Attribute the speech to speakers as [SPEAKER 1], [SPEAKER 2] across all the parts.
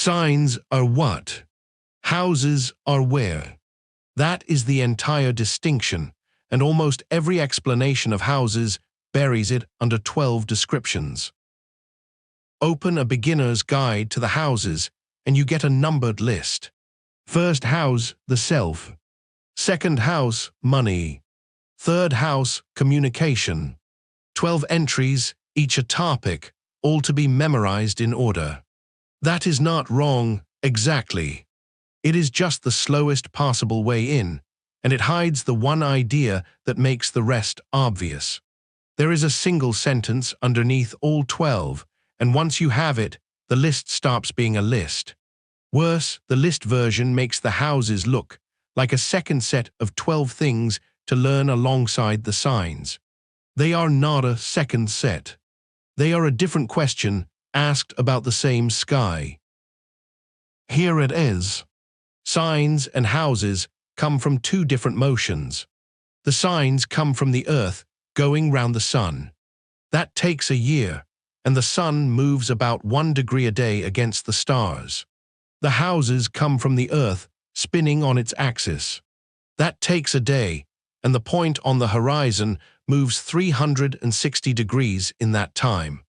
[SPEAKER 1] Signs are what? Houses are where? That is the entire distinction, and almost every explanation of houses buries it under 12 descriptions. Open a beginner's guide to the houses, and you get a numbered list. First house, the self. Second house, money. Third house, communication. 12 entries, each a topic, all to be memorized in order. That is not wrong, exactly. It is just the slowest possible way in, and it hides the one idea that makes the rest obvious. There is a single sentence underneath all 12, and once you have it, the list stops being a list. Worse, the list version makes the houses look like a second set of 12 things to learn alongside the signs. They are not a second set. They are a different question asked about the same sky. Here it is. Signs and houses come from two different motions. The signs come from the Earth going round the Sun. That takes a year, and the Sun moves about 1 degree a day against the stars. The houses come from the Earth spinning on its axis. That takes a day, and the point on the horizon moves 360 degrees in that time.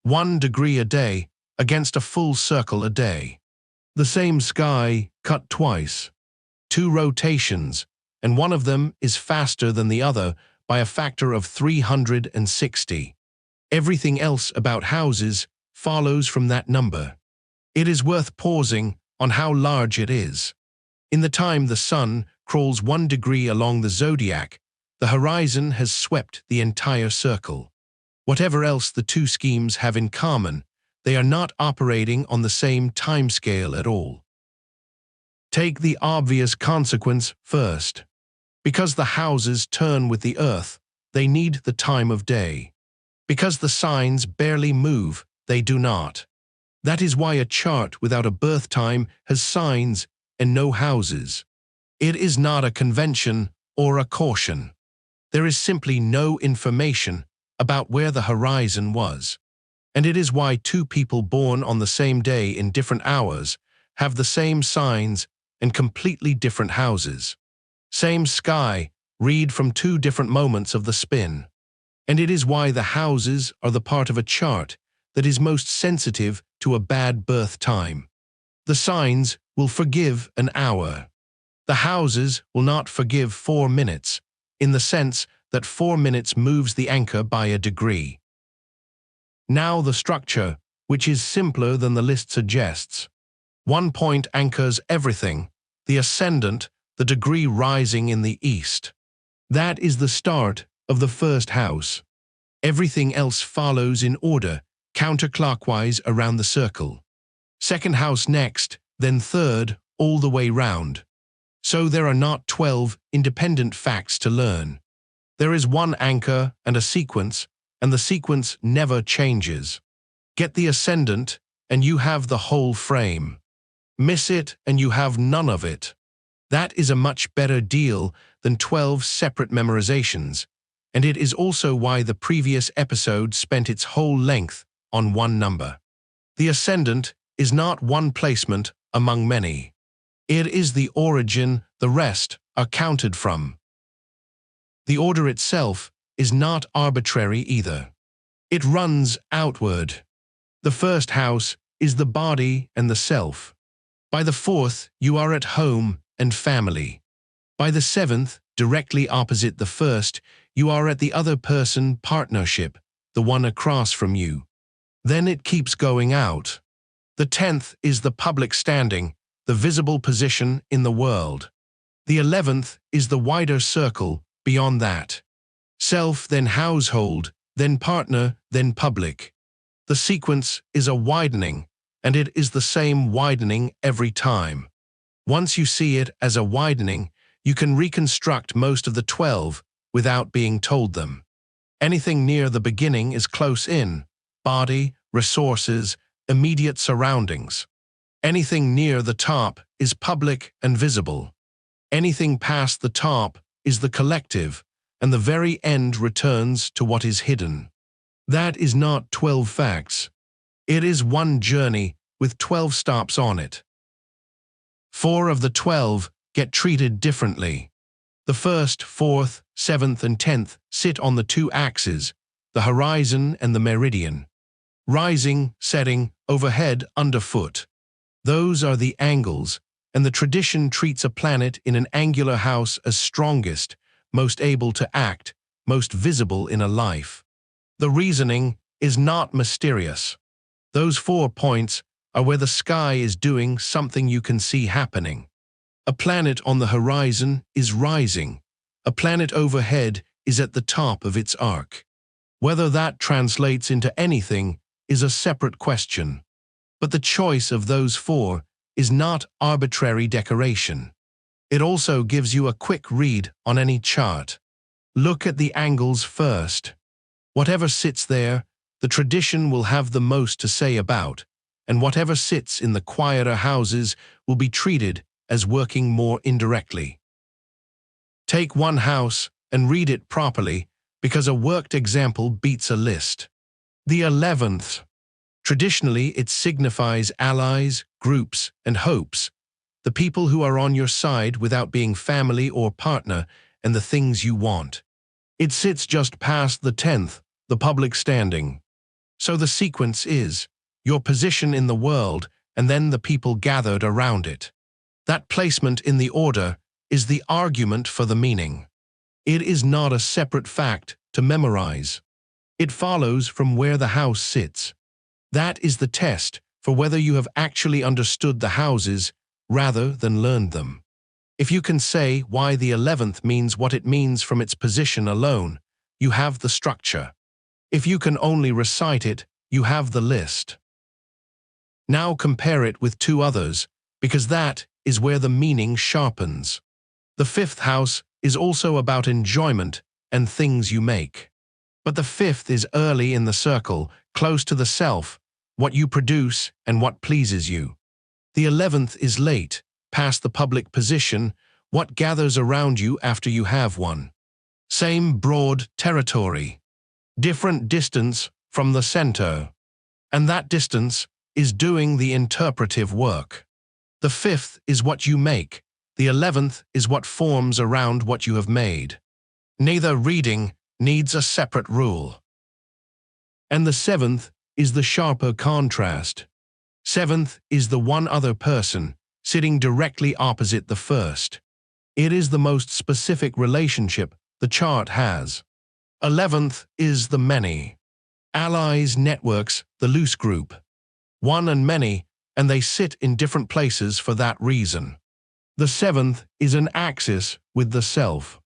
[SPEAKER 1] 1 degree a day against a full circle a day. The same sky cut twice. 2 rotations, and one of them is faster than the other by a factor of 360. Everything else about houses follows from that number. It is worth pausing on how large it is. In the time the Sun crawls 1 degree along the zodiac, the horizon has swept the entire circle. Whatever else the two schemes have in common, they are not operating on the same timescale at all. Take the obvious consequence first. Because the houses turn with the Earth, they need the time of day. Because the signs barely move, they do not. That is why a chart without a birth time has signs and no houses. It is not a convention or a caution. There is simply no information about where the horizon was. And it is why 2 people born on the same day in different hours have the same signs and completely different houses. Same sky, read from 2 different moments of the spin. And it is why the houses are the part of a chart that is most sensitive to a bad birth time. The signs will forgive an hour. The houses will not forgive 4 minutes, in the sense that 4 minutes moves the anchor by a degree. Now the structure, which is simpler than the list suggests. 1 point anchors everything, the ascendant, the degree rising in the east. That is the start of the first house. Everything else follows in order, counterclockwise around the circle. Second house next, then third, all the way round. So there are not 12 independent facts to learn. There is 1 anchor and a sequence, and the sequence never changes. Get the ascendant, and you have the whole frame. Miss it, and you have none of it. That is a much better deal than 12 separate memorizations, and it is also why the previous episode spent its whole length on 1 number. The ascendant is not 1 placement among many. It is the origin the rest are counted from. The order itself is not arbitrary either. It runs outward. The first house is the body and the self. By the 4th, you are at home and family. By the 7th, directly opposite the first, you are at the other person partnership, the one across from you. Then it keeps going out. The 10th is the public standing, the visible position in the world. The 11th is the wider circle beyond that. Self, then household, then partner, then public. The sequence is a widening, and it is the same widening every time. Once you see it as a widening, you can reconstruct most of the 12 without being told them. Anything near the beginning is close in, body, resources, immediate surroundings. Anything near the top is public and visible. Anything past the top is the collective, and the very end returns to what is hidden. That is not 12 facts. It is 1 journey with 12 stops on it. 4 of the 12 get treated differently. The first, 4th, 7th, and 10th sit on the two axes, the horizon and the meridian. Rising, setting, overhead, underfoot. Those are the angles, and the tradition treats a planet in an angular house as strongest, most able to act, most visible in a life. The reasoning is not mysterious. Those 4 points are where the sky is doing something you can see happening. A planet on the horizon is rising. A planet overhead is at the top of its arc. Whether that translates into anything is a separate question. But the choice of those 4 is not arbitrary decoration. It also gives you a quick read on any chart. Look at the angles first. Whatever sits there, the tradition will have the most to say about, and whatever sits in the quieter houses will be treated as working more indirectly. Take one house and read it properly, because a worked example beats a list. The 11th. Traditionally, it signifies allies, groups, and hopes, the people who are on your side without being family or partner, and the things you want. It sits just past the 10th, the public standing. So the sequence is your position in the world and then the people gathered around it. That placement in the order is the argument for the meaning. It is not a separate fact to memorize. It follows from where the house sits. That is the test for whether you have actually understood the houses rather than learned them. If you can say why the 11th means what it means from its position alone, you have the structure. If you can only recite it, you have the list. Now compare it with 2 others, because that is where the meaning sharpens. The 5th house is also about enjoyment and things you make. But the 5th is early in the circle, close to the self, what you produce and what pleases you. The 11th is late, past the public position, what gathers around you after you have one. Same broad territory. Different distance from the center. And that distance is doing the interpretive work. The 5th is what you make. The 11th is what forms around what you have made. Neither reading needs a separate rule. And the 7th is the sharper contrast. 7th is the one other person, sitting directly opposite the 1st. It is the most specific relationship the chart has. 11th is the many. Allies, networks, the loose group. One and many, and they sit in different places for that reason. The 7th is an axis with the self.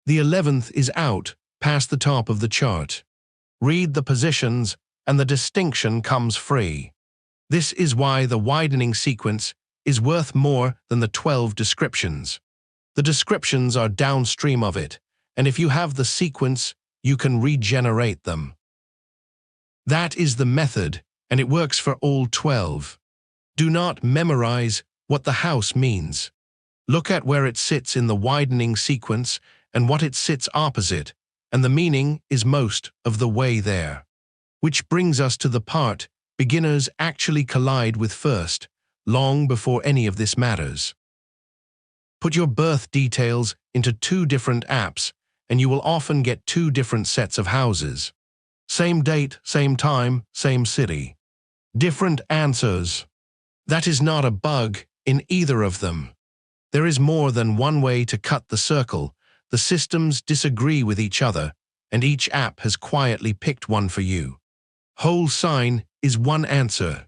[SPEAKER 1] The 11th is out, past the top of the chart. Read the positions, and the distinction comes free. This is why the widening sequence is worth more than the 12 descriptions. The descriptions are downstream of it, and if you have the sequence, you can regenerate them. That is the method, and it works for all 12. Do not memorize what the house means. Look at where it sits in the widening sequence and what it sits opposite, and the meaning is most of the way there. Which brings us to the part beginners actually collide with first, long before any of this matters. Put your birth details into 2 different apps, and you will often get 2 different sets of houses. Same date, same time, same city. Different answers. That is not a bug in either of them. There is more than one way to cut the circle. The systems disagree with each other, and each app has quietly picked one for you. Whole sign is one answer.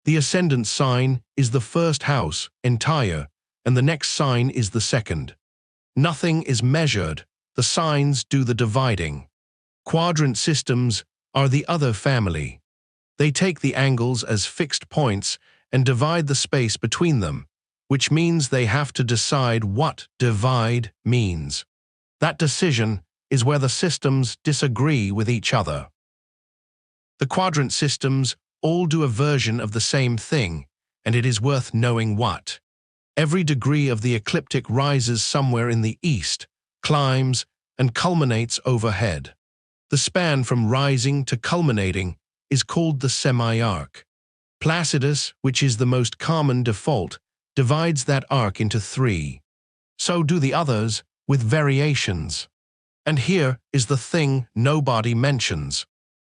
[SPEAKER 1] The ascendant sign is the first house, entire, and the next sign is the second. Nothing is measured. The signs do the dividing. Quadrant systems are the other family. They take the angles as fixed points and divide the space between them, which means they have to decide what divide means. That decision is where the systems disagree with each other. The quadrant systems all do a version of the same thing, and it is worth knowing what. Every degree of the ecliptic rises somewhere in the east, climbs, and culminates overhead. The span from rising to culminating is called the semi-arc. Placidus, which is the most common default, divides that arc into 3. So do the others, with variations. And here is the thing nobody mentions.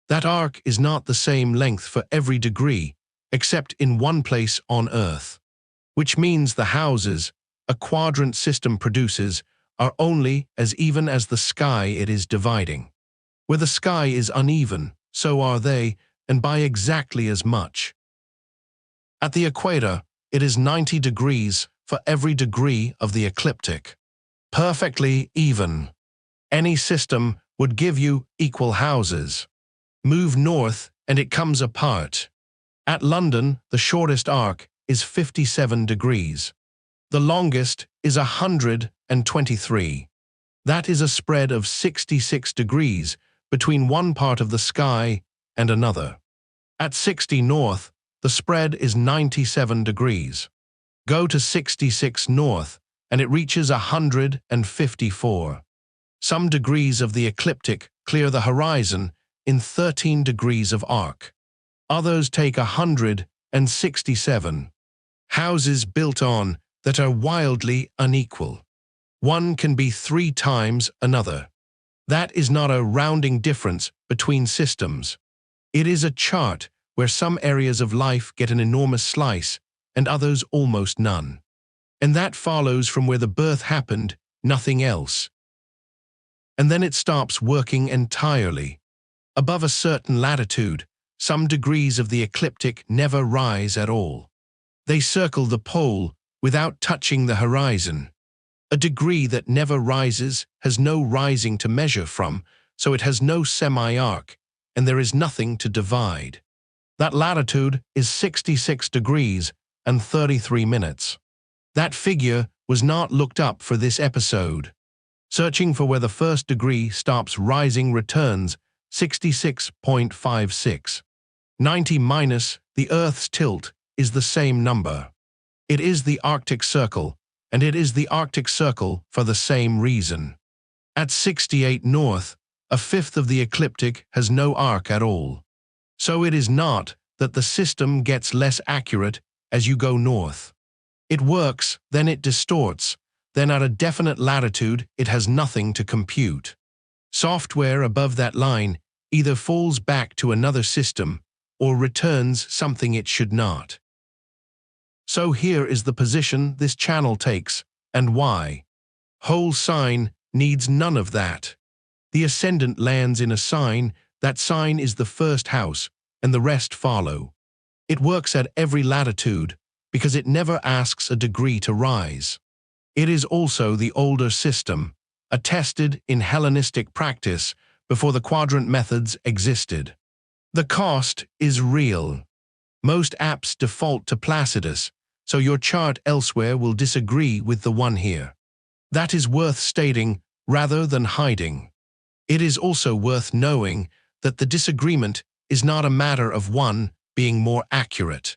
[SPEAKER 1] That arc is not the same length for every degree, except in one place on Earth. Which means the houses a quadrant system produces are only as even as the sky it is dividing. Where the sky is uneven, so are they, and by exactly as much. At the equator, it is 90 degrees for every degree of the ecliptic. Perfectly even. Any system would give you equal houses. Move north and it comes apart. At London, the shortest arc is 57 degrees. The longest is 123. That is a spread of 66 degrees between one part of the sky and another. At 60 north, the spread is 97 degrees. Go to 66 north, and it reaches 154. Some degrees of the ecliptic clear the horizon in 13 degrees of arc. Others take 167. Houses built on that are wildly unequal. One can be 3 times another. That is not a rounding difference between systems. It is a chart where some areas of life get an enormous slice and others almost none. And that follows from where the birth happened, nothing else. And then it stops working entirely. Above a certain latitude, some degrees of the ecliptic never rise at all. They circle the pole without touching the horizon. A degree that never rises has no rising to measure from, so it has no semi-arc, and there is nothing to divide. That latitude is 66 degrees and 33 minutes. That figure was not looked up for this episode. Searching for where the first degree stops rising returns 66.56. 90 minus the Earth's tilt is the same number. It is the Arctic Circle, and it is the Arctic Circle for the same reason. At 68 north, a fifth of the ecliptic has no arc at all. So it is not that the system gets less accurate as you go north. It works, then it distorts, then at a definite latitude it has nothing to compute. Software above that line either falls back to another system or returns something it should not. So here is the position this channel takes, and why. Whole sign needs none of that. The ascendant lands in a sign, that sign is the first house, and the rest follow. It works at every latitude, because it never asks a degree to rise. It is also the older system, attested in Hellenistic practice before the quadrant methods existed. The cost is real. Most apps default to Placidus, so your chart elsewhere will disagree with the one here. That is worth stating rather than hiding. It is also worth knowing that the disagreement is not a matter of one being more accurate.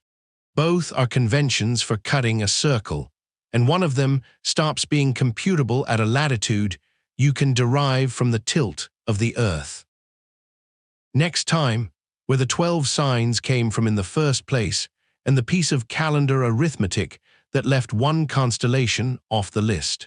[SPEAKER 1] Both are conventions for cutting a circle, and one of them stops being computable at a latitude you can derive from the tilt of the Earth. Next time, where the 12 signs came from in the first place, and the piece of calendar arithmetic that left one constellation off the list.